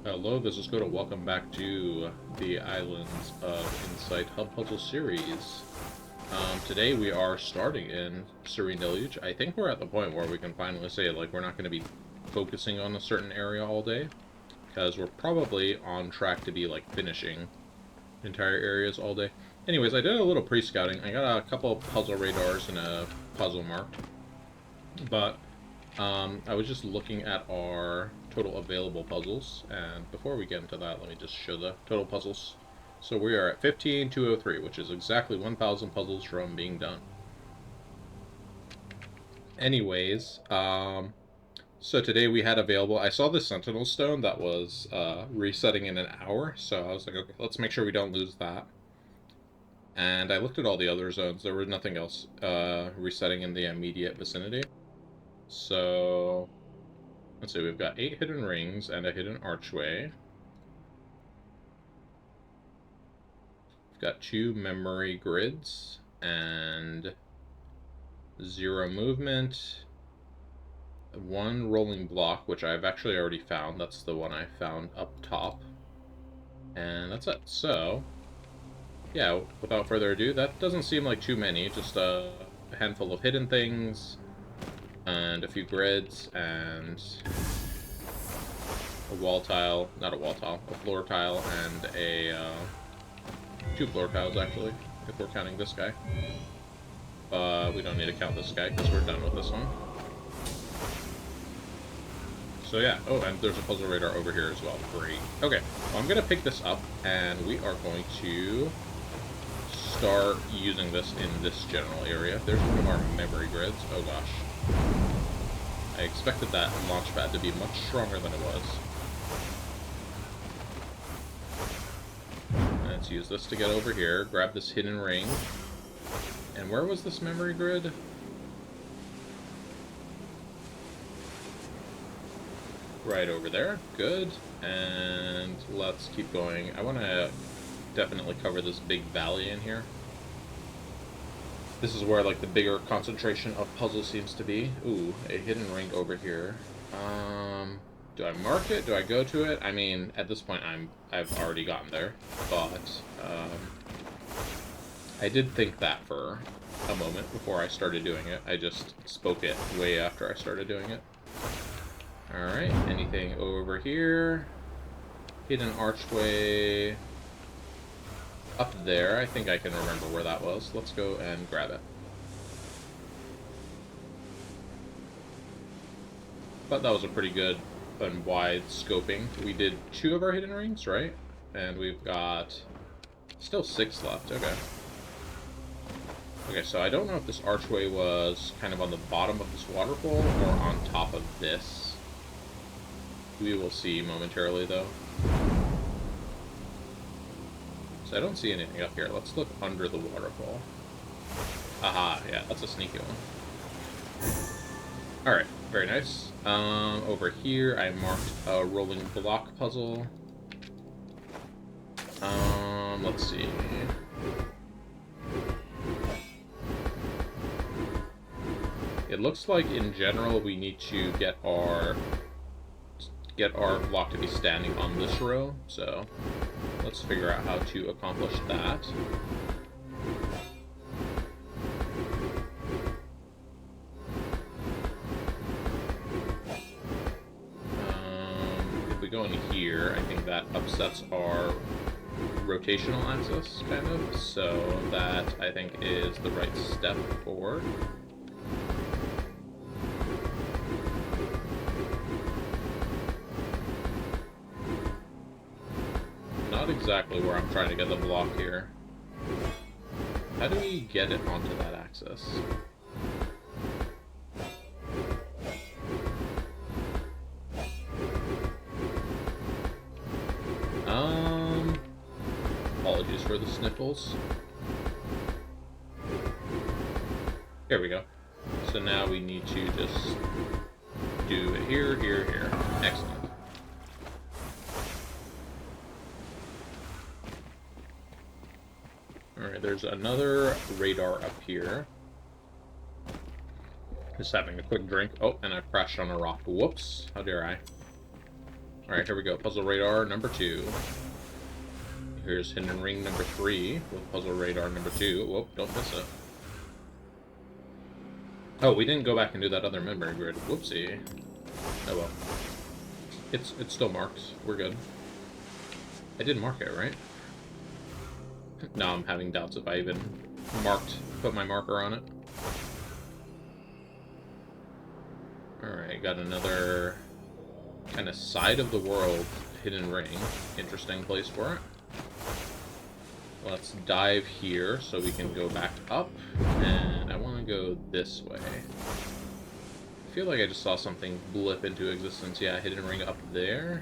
Hello, this is Coda. Welcome back to the Islands of Insight Hub Puzzle series. Today we are starting in Serene Deluge. I think we're at the point where we can finally say, like, we're not going to be focusing on a certain area all day, because we're probably on track to be, like, finishing entire areas all day. Anyways, I did a little pre-scouting. I got a couple puzzle radars and a puzzle marked, but I was just looking at our total available puzzles, and before we get into that, let me just show the total puzzles. So we are at 15,203, which is exactly 1,000 puzzles from being done. Anyways, so today we had available, I saw the Sentinel Stone that was resetting in an hour, so I was like, okay, let's make sure we don't lose that. And I looked at all the other zones, there was nothing else resetting in the immediate vicinity. So let's see, we've got 8 hidden rings and a hidden archway. We've got 2 memory grids and 0 movement. 1 rolling block, which I've actually already found. That's the one I found up top. And that's it. So, yeah, without further ado, that doesn't seem like too many. Just a handful of hidden things and a few grids and a wall tile, not a wall tile, a floor tile, and a 2 floor tiles actually, if we're counting this guy. We don't need to count this guy because we're done with this one. So yeah, oh, and there's a puzzle radar over here as well. Great. Okay, well, I'm gonna pick this up, and we are going to start using this in this general area. There's one of our memory grids. Oh gosh. I expected that launch pad to be much stronger than it was. Let's use this to get over here, grab this hidden ring. And where was this memory grid? Right over there. Good. And let's keep going. I want to definitely cover this big valley in here. This is where, like, the bigger concentration of puzzle seems to be. Ooh, a hidden ring over here. Do I mark it? Do I go to it? I mean, at this point, I've already gotten there, but I did think that for a moment before I started doing it. I just spoke it way after I started doing it. Alright, anything over here? Hidden archway up there. I think I can remember where that was. Let's go and grab it. But that was a pretty good and wide scoping. We did 2 of our hidden rings, right? And we've got still 6 left. Okay. Okay, so I don't know if this archway was kind of on the bottom of this waterfall or on top of this. We will see momentarily, though. So I don't see anything up here. Let's look under the waterfall. Aha, yeah, that's a sneaky one. Alright, very nice. Over here, I marked a rolling block puzzle. Let's see. It looks like, in general, we need to get our block to be standing on this row, so let's figure out how to accomplish that. If we go in here, I think that upsets our rotational axis, kind of, so that, I think, is the right step forward. Not exactly where I'm trying to get the block here. How do we get it onto that axis? Apologies for the sniffles. Here we go. So now we need to just do it here, here, here. Excellent. Alright, there's another radar up here. Just having a quick drink. Oh, and I've crashed on a rock. Whoops. How dare I? Alright, here we go. Puzzle radar number 2. Here's hidden ring number 3 with puzzle radar number 2. Whoop, don't miss it. Oh, we didn't go back and do that other memory grid. Whoopsie. Oh well. It's still marked. We're good. I did mark it, right? Now I'm having doubts if I even put my marker on it. Alright, got another kind of side of the world hidden ring. Interesting place for it. Let's dive here so we can go back up, and I want to go this way. I feel like I just saw something blip into existence. Yeah, hidden ring up there.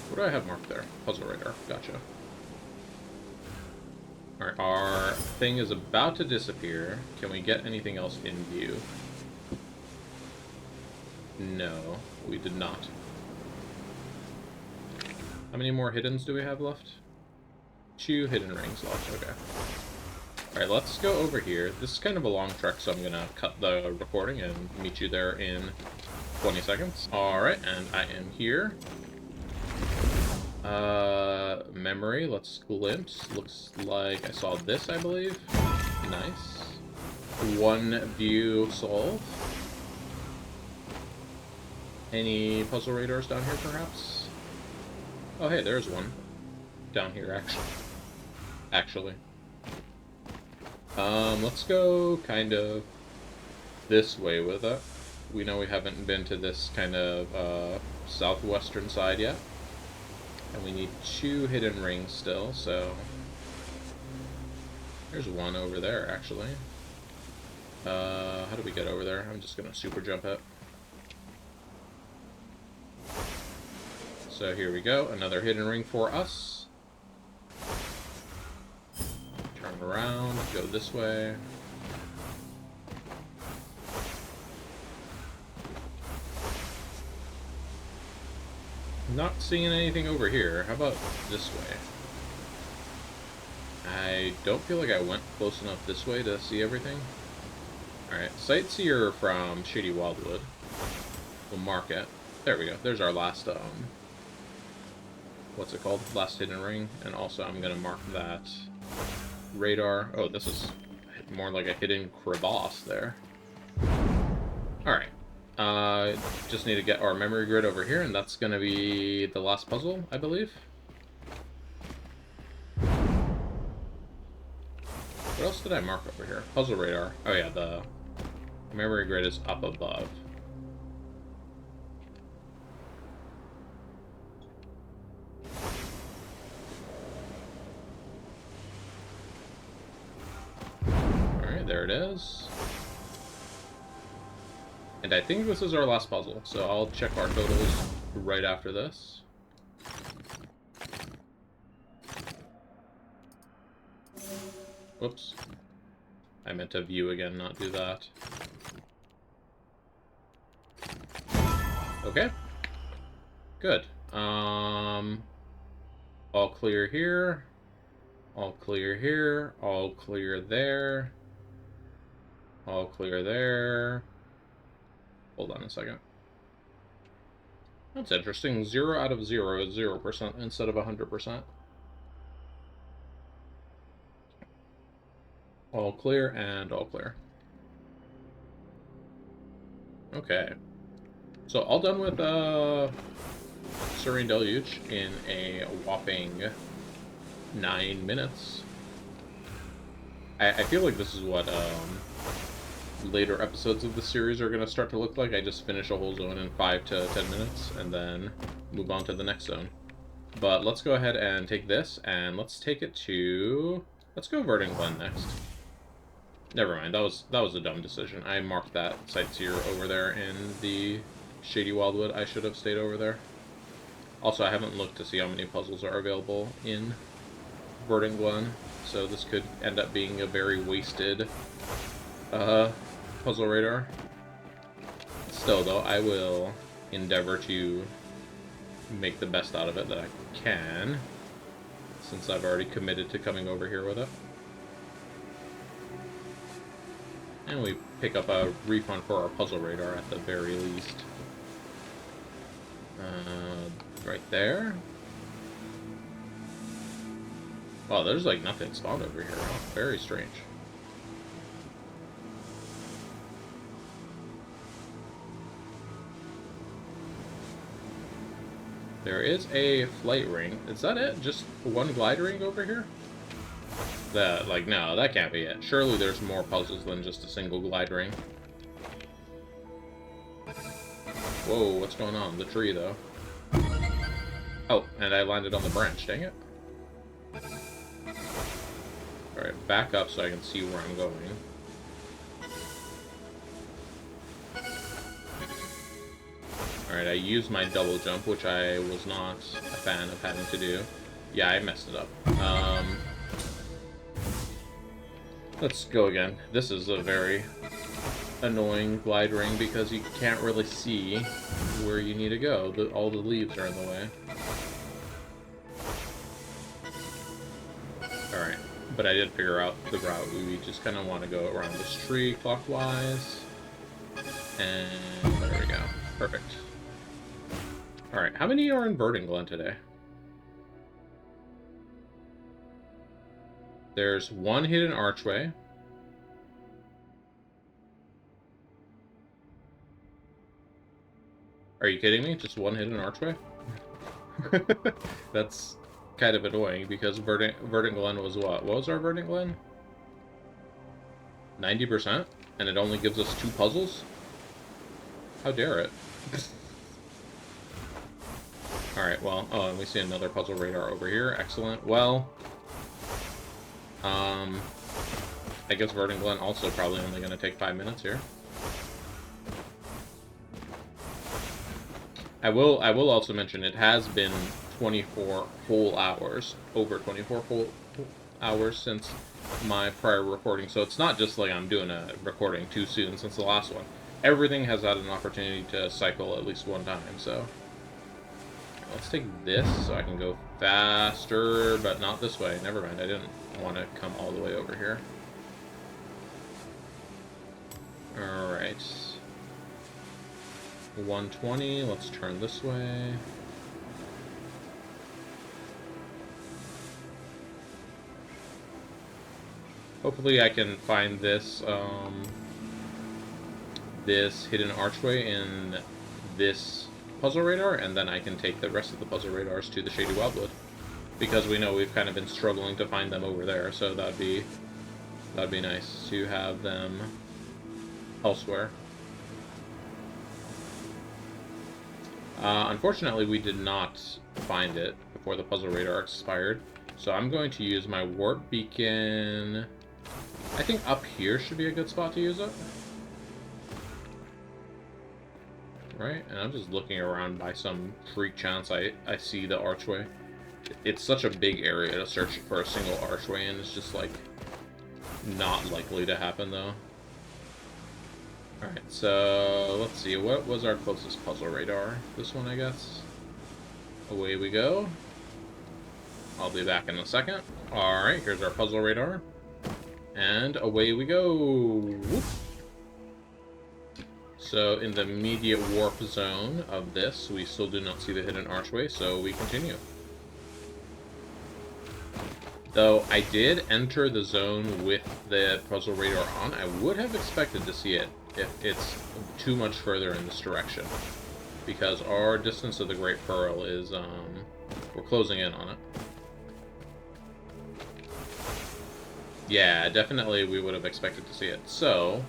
What do I have marked there? Puzzle radar. Gotcha. Alright, our thing is about to disappear. Can we get anything else in view? No, we did not. How many more hiddens do we have left? 2 hidden rings left, okay. Alright, let's go over here. This is kind of a long trek, so I'm gonna cut the recording and meet you there in 20 seconds. Alright, and I am here. Memory, let's glimpse. Looks like I saw this, I believe. Nice. 1 view solved. Any puzzle radars down here, perhaps? Oh, hey, there's one. Down here, actually. Let's go kind of this way with it. We know we haven't been to this kind of, southwestern side yet. And we need 2 hidden rings still, so... There's 1 over there, actually. How do we get over there? I'm just gonna super jump it. So here we go, another hidden ring for us. Turn around, go this way. Not seeing anything over here. How about this way? I don't feel like I went close enough this way to see everything. Alright, Sightseer from Shady Wildwood. We'll mark it. There we go. There's our last, what's it called? Last hidden ring. And also I'm gonna mark that radar. Oh, this is more like a hidden crevasse there. Alright. Just need to get our memory grid over here, and that's gonna be the last puzzle, I believe. What else did I mark over here? Puzzle radar. Oh yeah, the memory grid is up above. Alright, there it is. And I think this is our last puzzle, so I'll check our totals right after this. Whoops. I meant to view again, not do that. Okay. Good. All clear here. All clear here. All clear there. All clear there. Hold on a second. That's interesting. 0 out of 0 is 0% instead of 100%. All clear and all clear. Okay. So all done with Serene Deluge in a whopping 9 minutes. I feel like this is what later episodes of the series are going to start to look like. I just finish a whole zone in 5 to 10 minutes and then move on to the next zone. But let's go ahead and take this and let's take it to... Let's go Verdent Glenn next. Never mind, that was a dumb decision. I marked that sightseer over there in the Shady Wildwood. I should have stayed over there. Also, I haven't looked to see how many puzzles are available in Verdent Glenn, so this could end up being a very wasted puzzle radar. Still, though, I will endeavor to make the best out of it that I can, since I've already committed to coming over here with it. And we pick up a refund for our puzzle radar at the very least. Right there. Wow, there's like nothing spawned over here. Very strange. There is a flight ring. Is that it? Just one glide ring over here? Like, no, that can't be it. Surely there's more puzzles than just a single glide ring. Whoa, what's going on? The tree, though. Oh, and I landed on the branch, dang it. Alright, back up so I can see where I'm going. Alright, I used my double jump, which I was not a fan of having to do. Yeah, I messed it up. Let's go again. This is a very annoying glide ring because you can't really see where you need to go. All the leaves are in the way. Alright, but I did figure out the route. We just kind of want to go around this tree clockwise. And there we go. Perfect. Alright, how many are in Verdent Glenn today? There's one hidden archway. Are you kidding me? Just one hidden archway? That's kind of annoying because Verdent Glenn was what? What was our Verdent Glenn? 90%? And it only gives us 2 puzzles? How dare it? Alright, well, oh, and we see another puzzle radar over here. Excellent. Well, I guess Verdent Glenn also probably only going to take 5 minutes here. I will also mention it has been 24 whole hours, over 24 whole hours since my prior recording, so it's not just like I'm doing a recording too soon since the last one. Everything has had an opportunity to cycle at least one time, so let's take this so I can go faster, but not this way. Never mind, I didn't want to come all the way over here. Alright. 120, let's turn this way. Hopefully I can find this, this hidden archway in this puzzle radar, and then I can take the rest of the puzzle radars to the Shady Wildwood. Because we know we've kind of been struggling to find them over there, so that'd be nice to have them elsewhere. Unfortunately, we did not find it before the puzzle radar expired, so I'm going to use my warp beacon. I think up here should be a good spot to use it. Right? And I'm just looking around by some freak chance I see the archway. It's such a big area to search for a single archway, and it's just, like, not likely to happen, though. Alright, so let's see. What was our closest puzzle radar? This one, I guess. Away we go. I'll be back in a second. Alright, here's our puzzle radar. And away we go. Whoop. So in the immediate warp zone of this, we still do not see the hidden archway, so we continue. Though I did enter the zone with the puzzle radar on, I would have expected to see it if it's too much further in this direction. Because our distance to the Great Pearl is, we're closing in on it. Yeah, definitely we would have expected to see it. So,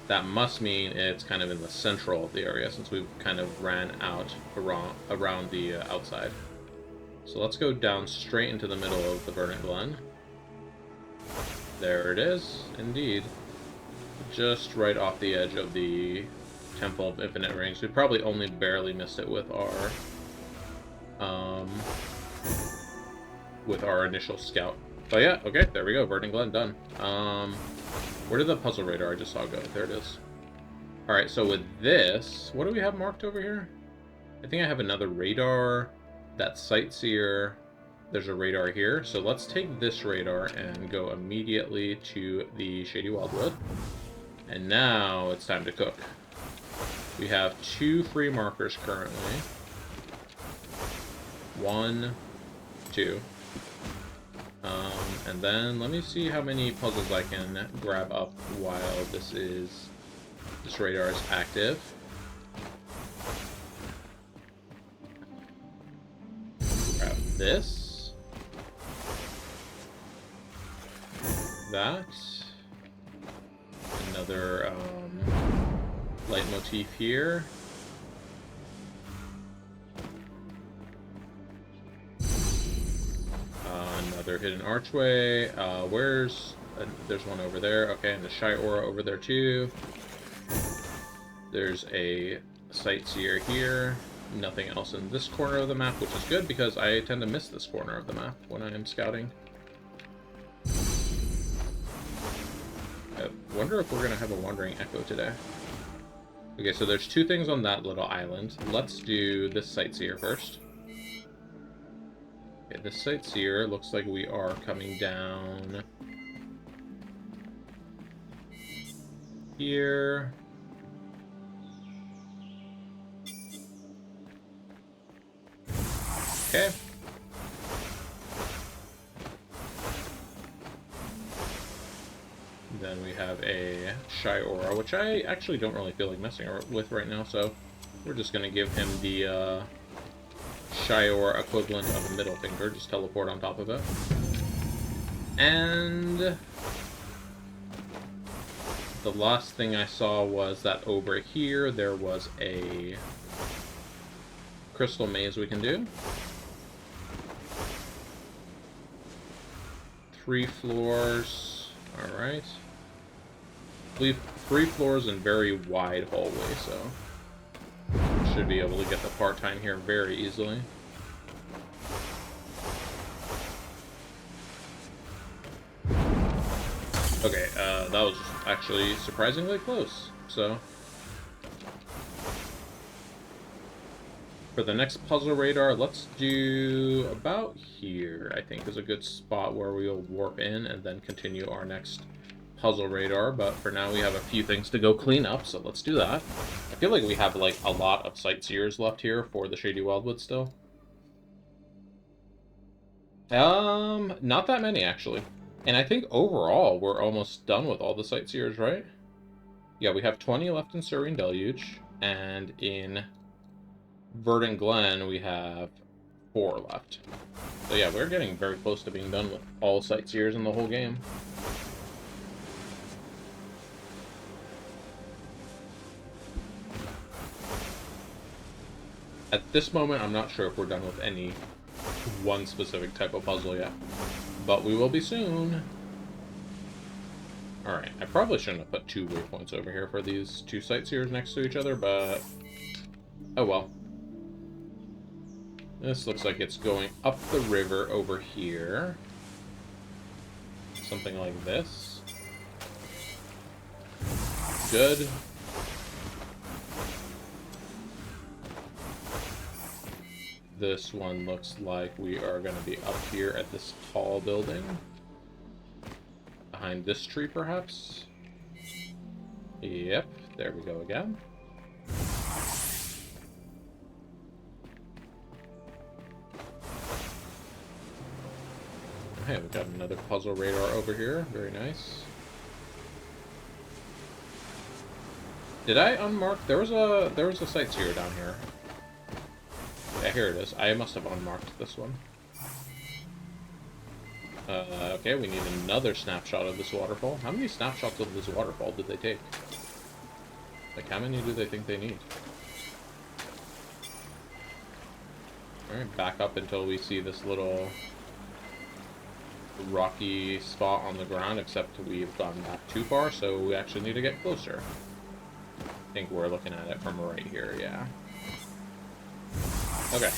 that must mean it's kind of in the central of the area, since we kind of ran out around the outside. So let's go down straight into the middle of the Verdent Glen. There it is, indeed. Just right off the edge of the Temple of Infinite Rings. We probably only barely missed it with our initial scout. But yeah, okay, there we go, Verdent Glen done. Where did the puzzle radar I just saw go? There it is. Alright, so with this, what do we have marked over here? I think I have another radar. That Sightseer, there's a radar here. So let's take this radar and go immediately to the Shady Wildwood. And now it's time to cook. We have 2 free markers currently. 1, 2. And then let me see how many puzzles I can grab up while this radar is active. Grab this. That. Another leitmotif here. Another hidden archway. There's one over there. Okay, and the shy aura over there too. There's a sightseer here. Nothing else in this corner of the map, which is good because I tend to miss this corner of the map when I am scouting. I wonder if we're going to have a wandering echo today. Okay, so there's 2 things on that little island. Let's do this sightseer first. Okay, this sightseer looks like we are coming down here. Okay. Then we have a shy aura, which I actually don't really feel like messing with right now, so we're just going to give him the shy aura equivalent of a middle finger, just teleport on top of it. And the last thing I saw was that over here there was a crystal maze we can do. 3 floors. Alright. 3 floors and very wide hallway, so should be able to get the part-time here very easily. Okay, that was actually surprisingly close, so for the next puzzle radar, let's do about here, I think is a good spot where we'll warp in and then continue our next puzzle radar, but for now we have a few things to go clean up, so let's do that. I feel like we have like a lot of sightseers left here for the Shady Wildwood still. Not that many actually. And I think overall we're almost done with all the sightseers, right? Yeah, we have 20 left in Serene Deluge, and in Verdent Glenn we have 4 left. So yeah, we're getting very close to being done with all sightseers in the whole game. At this moment, I'm not sure if we're done with any one specific type of puzzle yet, but we will be soon. Alright, I probably shouldn't have put 2 waypoints over here for these 2 sightseers next to each other, but oh well. This looks like it's going up the river over here. Something like this. Good. This one looks like we are going to be up here at this tall building. Behind this tree, perhaps? Yep, there we go again. Okay, we got another puzzle radar over here. Very nice. Did I unmark? There was a sightseer down here. Yeah, here it is. I must have unmarked this one. Okay, we need another snapshot of this waterfall. How many snapshots of this waterfall did they take? Like, how many do they think they need? Alright, back up until we see this little rocky spot on the ground, except we've gone back too far, so we actually need to get closer. I think we're looking at it from right here, yeah. Okay.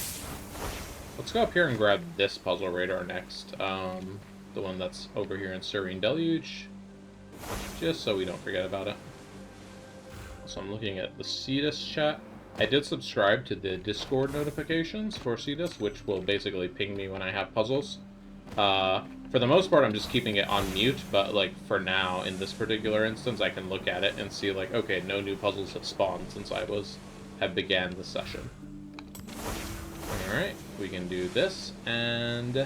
Let's go up here and grab this puzzle radar next. The one that's over here in Serene Deluge. Just so we don't forget about it. So I'm looking at the Cetus chat. I did subscribe to the Discord notifications for Cetus, which will basically ping me when I have puzzles. For the most part, I'm just keeping it on mute, but, like, for now, in this particular instance, I can look at it and see, like, okay, no new puzzles have spawned since have began the session. Alright, we can do this, and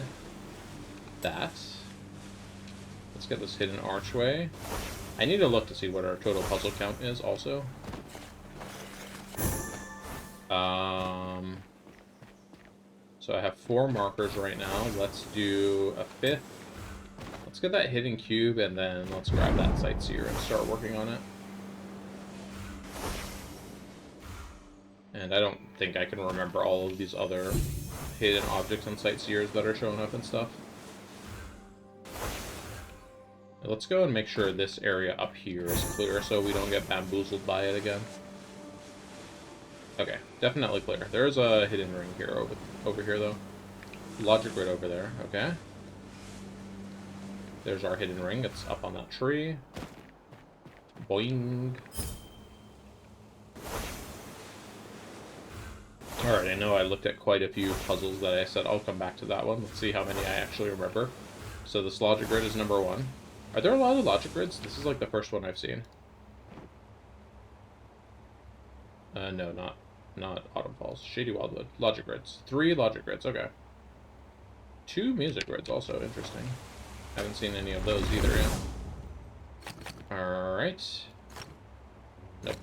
that. Let's get this hidden archway. I need to look to see what our total puzzle count is, also. So I have 4 markers right now. Let's do a 5th. Let's get that hidden cube, and then let's grab that sightseer and start working on it. And I don't think I can remember all of these other hidden objects and sightseers that are showing up and stuff. Let's go and make sure this area up here is clear so we don't get bamboozled by it again. Okay, definitely clear. There's a hidden ring here over here, though. Logic grid over there, okay. There's our hidden ring. It's up on that tree. Boing. Alright, I know I looked at quite a few puzzles that I said I'll come back to that one. Let's see how many I actually remember. So this logic grid is number 1. Are there a lot of logic grids? This is like the first one I've seen. No, not Autumn Falls. Shady Wildwood. Logic grids. 3 logic grids, okay. 2 music grids, also interesting. Haven't seen any of those either yet. Alright. Nope.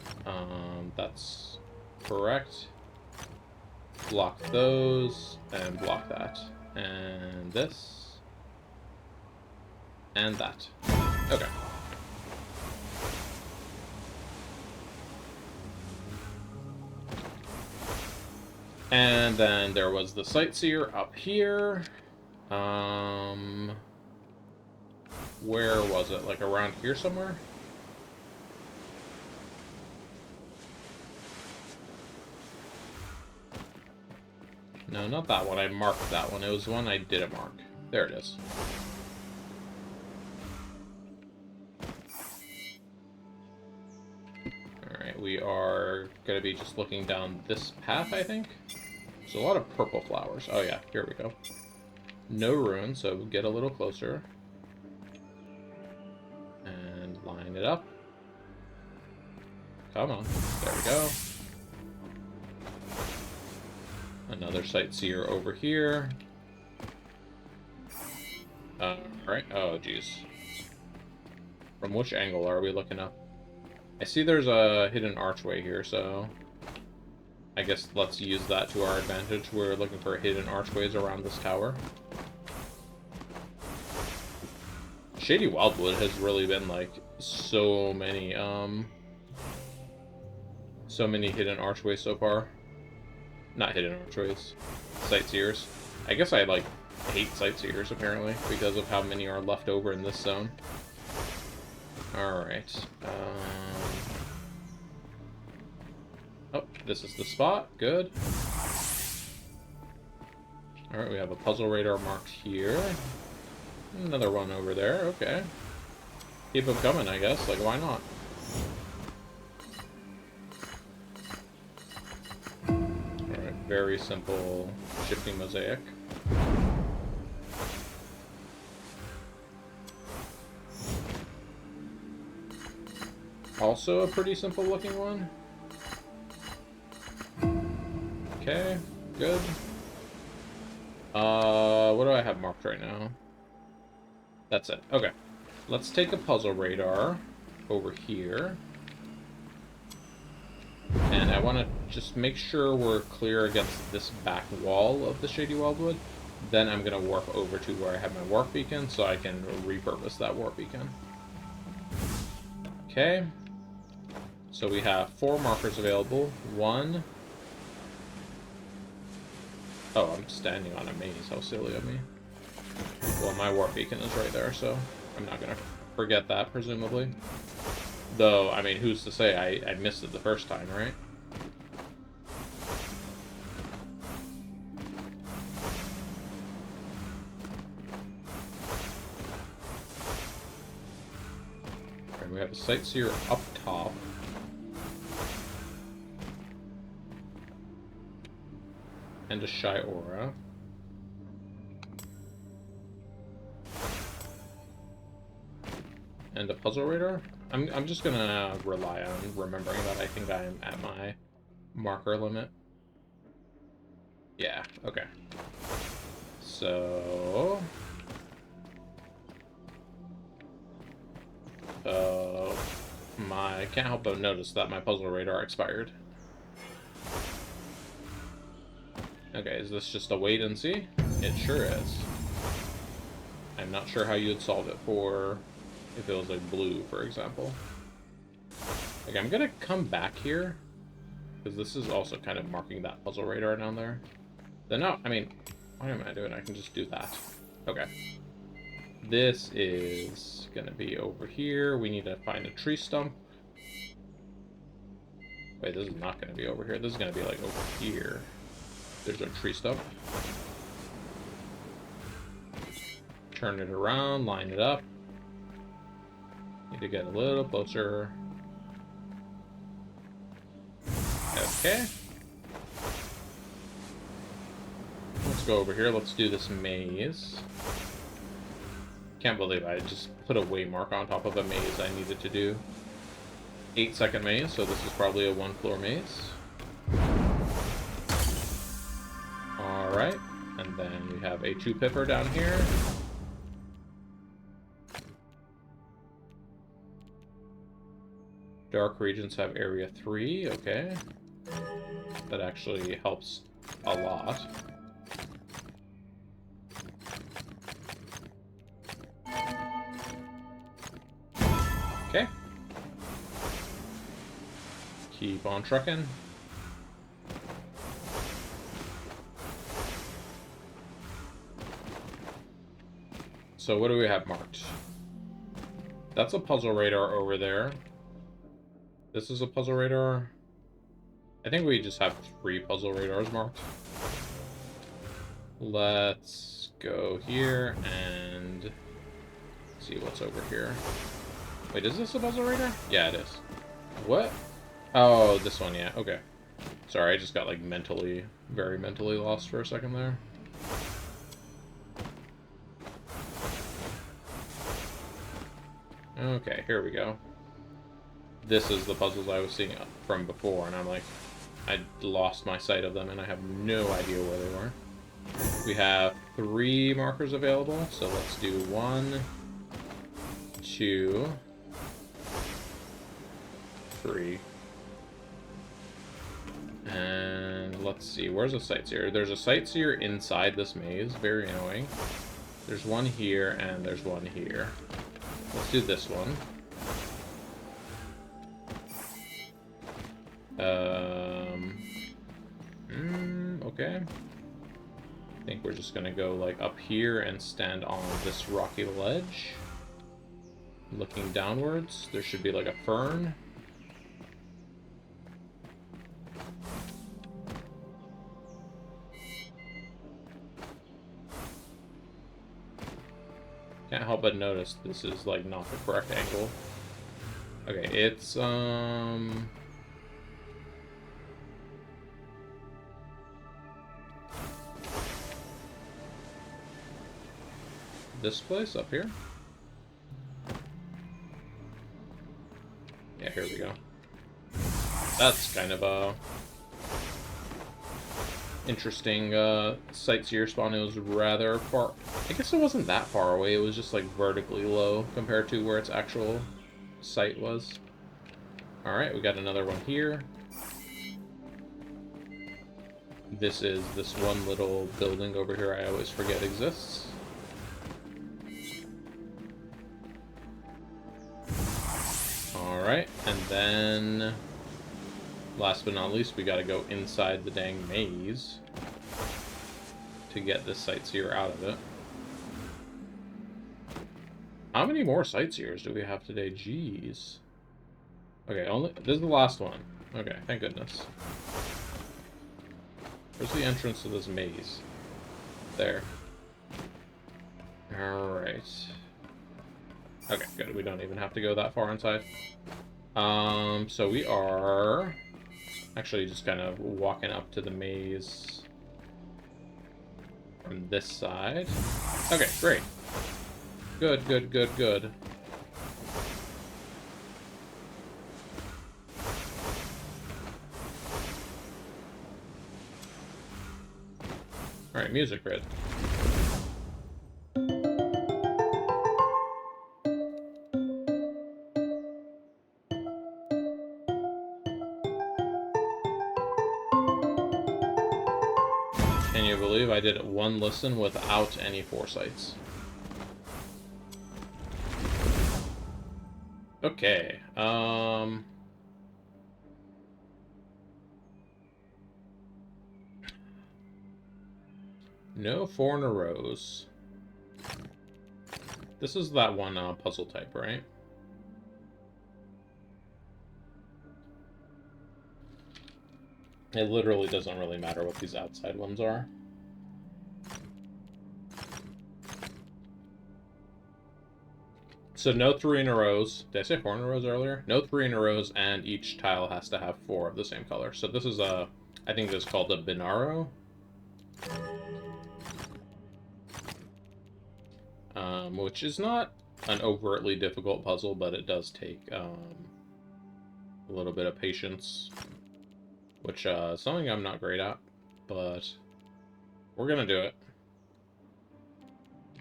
That's correct. Block those, and block that. And this. And that. Okay. And then there was the sightseer up here. Where was it? Like around here somewhere? No, not that one. I marked that one. It was one I didn't mark. There it is. Alright, we are going to be just looking down this path, I think. There's a lot of purple flowers. Oh yeah, here we go. No ruin, so get a little closer. And line it up. Come on. There we go. Another sightseer over here. Alright. Oh, jeez. From which angle are we looking up? I see there's a hidden archway here, so I guess let's use that to our advantage. We're looking for hidden archways around this tower. Shady Wildwood has really been, like, so many hidden archways so far. Not hidden archways. Sightseers. I guess I, like, hate sightseers, apparently, because of how many are left over in this zone. Alright. Oh, this is the spot. Good. Alright, we have a puzzle radar marked here. Another one over there. Okay. Keep them coming, I guess. Like, why not? Very simple shifting mosaic. Also a pretty simple looking one. Okay, good. What do I have marked right now? That's it. Okay. Let's take a puzzle radar over here. And I want to just make sure we're clear against this back wall of the Shady Wildwood. Then I'm going to warp over to where I have my warp beacon so I can repurpose that warp beacon. Okay. So we have 4 markers available. 1. Oh, I'm standing on a maze. How silly of me. Well, my warp beacon is right there, so I'm not going to forget that, presumably. Though, I mean, who's to say? I missed it the first time, right? And we have a sightseer up top. And a shy aura. and a puzzle radar. I'm just gonna rely on remembering that I think I'm at my marker limit. Yeah, okay. So... I can't help but notice that my puzzle radar expired. Okay, is this just a wait and see? It sure is. I'm not sure how you'd solve it for if it was like blue, for example. Okay, I'm gonna come back here, because this is also kind of marking that puzzle radar down there. Then no, I mean, what am I doing? I can just do that. Okay. This is gonna be over here. We need to find a tree stump. Wait, this is not gonna be over here. This is gonna be like over here. There's a tree stump. Turn it around, line it up. Need to get a little closer. Okay. Let's go over here. Let's do this maze. Can't believe I just put a waymark on top of a maze I needed to do. 8-second maze, so this is probably a 1-floor maze. Alright, and then we have a 2-pipper down here. Dark regions have area 3, okay. That actually helps a lot. Okay. Keep on trucking. So what do we have marked? That's a puzzle radar over there. This is a puzzle radar. I think we just have 3 puzzle radars marked. Let's go here and see what's over here. Wait, is this a puzzle radar? Yeah, it is. What? Oh, this one, yeah. Okay. Sorry, I just got like very mentally lost for a second there. Okay, here we go. This is the puzzles I was seeing from before, and I'm like, I lost my sight of them, and I have no idea where they were. We have 3 markers available, so let's do 1, 2, 3. And let's see, where's a sightseer? There's a sightseer inside this maze, very annoying. There's one here, and there's one here. Let's do this one. Okay. I think we're just gonna go like up here and stand on this rocky ledge. Looking downwards, there should be like a fern. Can't help but notice this is like not the correct angle. Okay, it's this place up here. Yeah, here we go. That's kind of a interesting sightseer spawn. It was rather far. I guess it wasn't that far away. It was just like vertically low compared to where its actual site was. Alright, we got another one here. This is this one little building over here I always forget exists. Alright, and then last but not least, we gotta go inside the dang maze to get this sightseer out of it. How many more sightseers do we have today? Jeez. Okay, this is the last one. Okay, thank goodness. Where's the entrance to this maze? There. Alright. Okay, good. We don't even have to go that far inside. So we are actually just kind of walking up to the maze from this side. Okay, great. Good, good, good, good. Alright, music grid. Can you believe I did one listen without any foresights? Okay, no 4 in a rows. This is that one puzzle type, right? It literally doesn't really matter what these outside ones are. So no 3 in a rows. Did I say 4 in a rows earlier? No 3 in a rows, and each tile has to have 4 of the same color. So this is a, I think this is called a binaro. Which is not an overtly difficult puzzle, but it does take a little bit of patience, which is something I'm not great at, but we're gonna do it.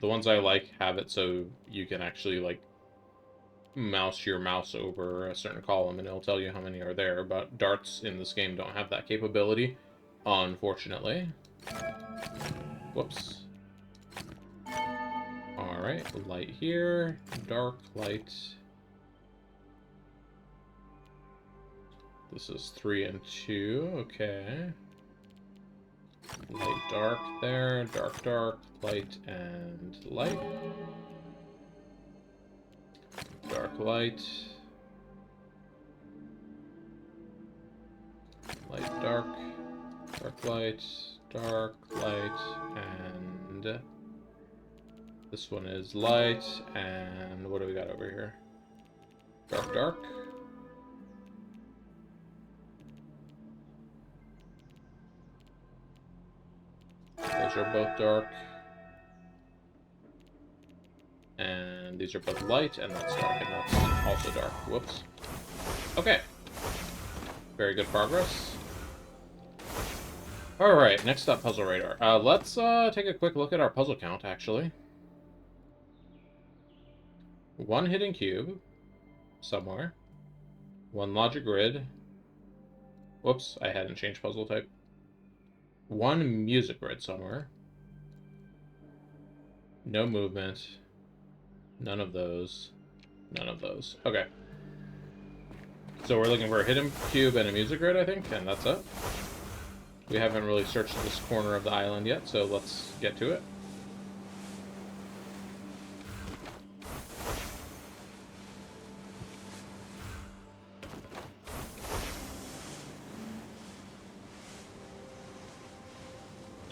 The ones I like have it so you can actually like mouse your mouse over a certain column and it'll tell you how many are there, but darts in this game don't have that capability, unfortunately. Whoops. Alright, light here, dark, light. This is 3 and 2, okay. Light, dark there, dark, dark, light, and light. Dark, light. Light, dark, dark, light, dark, light, and this one is light, and what do we got over here? Dark, dark. Those are both dark. And these are both light, and that's dark, and that's also dark. Whoops. Okay. Very good progress. Alright, next up, puzzle radar. Let's take a quick look at our puzzle count, actually. 1 hidden cube somewhere. 1 logic grid. Whoops, I hadn't changed puzzle type. 1 music grid somewhere. No movement. None of those. None of those. Okay. So we're looking for a hidden cube and a music grid, I think, and that's it. We haven't really searched this corner of the island yet, so let's get to it.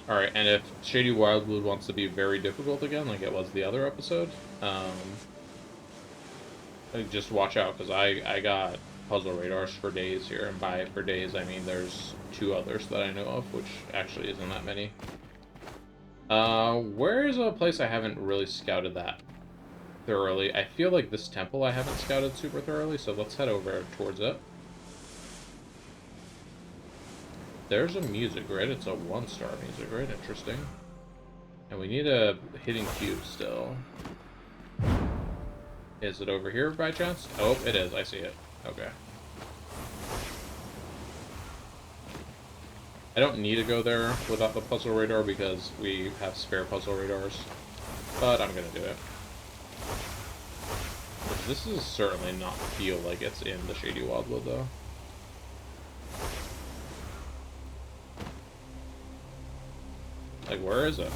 Alright, and if Shady Wildwood wants to be very difficult again, like it was the other episode, just watch out, because I got puzzle radars for days here, and by for days I mean there's 2 others that I know of, which actually isn't that many. Where's a place I haven't really scouted that thoroughly? I feel like this temple I haven't scouted super thoroughly, so let's head over towards it. There's a music grid. It's a 1-star music grid. Interesting. And we need a hidden cube still. Is it over here by chance? Oh, it is. I see it. Okay. I don't need to go there without the puzzle radar because we have spare puzzle radars. But I'm going to do it. This is certainly not feel like it's in the Shady Wildwood, though. Like, where is it?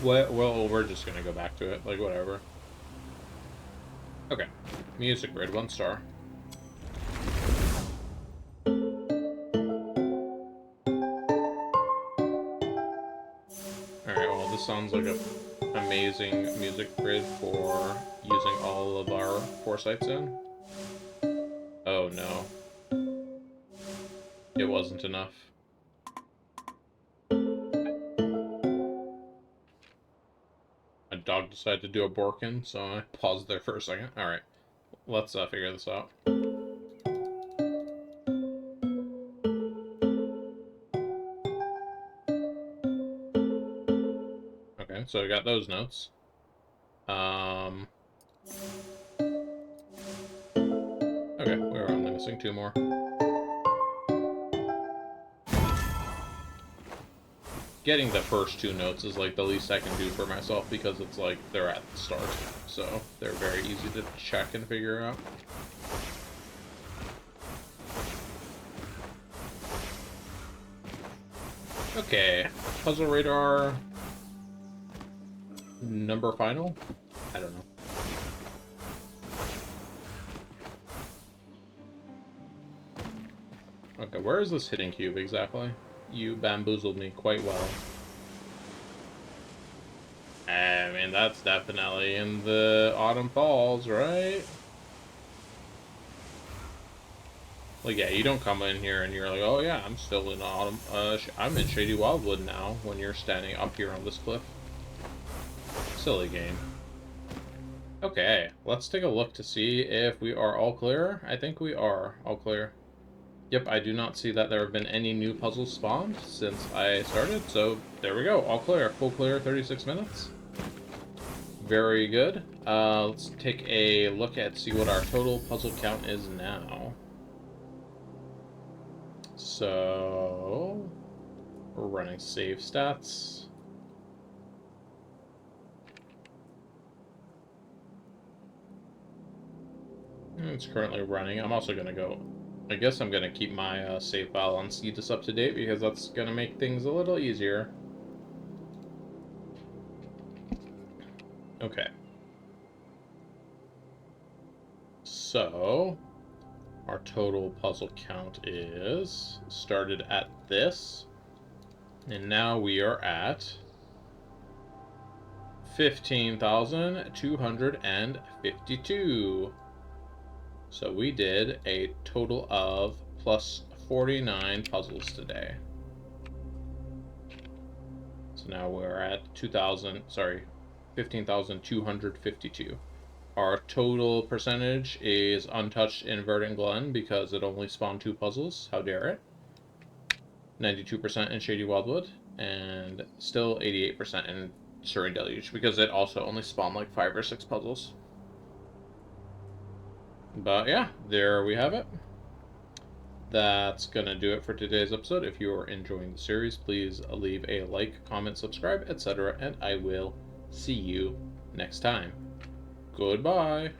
Well, we're just gonna go back to it, like, whatever. Okay. Music grid, 1 star. Alright, well, this sounds like an amazing music grid for using all of our foresights in. Oh, no. It wasn't enough. dog decided to do a Borkin, so I paused there for a second. Alright, let's figure this out. Okay, so I got those notes. Okay, we're only missing 2 more. Getting the first 2 notes is like the least I can do for myself because it's like they're at the start, so they're very easy to check and figure out. Okay, puzzle radar number final? I don't know. Okay, where is this hidden cube exactly? You bamboozled me quite well. I mean, that's definitely in the Autumn Falls, right? Like, yeah, you don't come in here and you're like, oh yeah, I'm still in Autumn, I'm in Shady Wildwood now, when you're standing up here on this cliff. Silly game. Okay, let's take a look to see if we are all clear. I think we are all clear. Yep, I do not see that there have been any new puzzles spawned since I started, so there we go, all clear. Full clear, 36 minutes. Very good. Let's take a look at see what our total puzzle count is now. So, we're running save stats. It's currently running. I'm also going to go... I guess I'm going to keep my save file on Cetus up to date because that's going to make things a little easier. Okay. So, our total puzzle count is started at this, and now we are at 15,252. So we did a total of plus 49 puzzles today. So now we're at 15,252. Our total percentage is untouched in Verdent Glenn because it only spawned 2 puzzles. How dare it? 92% in Shady Wildwood, and still 88% in Serene Deluge because it also only spawned like 5 or 6 puzzles. But yeah, there we have it. That's gonna do it for today's episode. If you are enjoying the series, please leave a like, comment, subscribe, etc., and I will see you next time. Goodbye.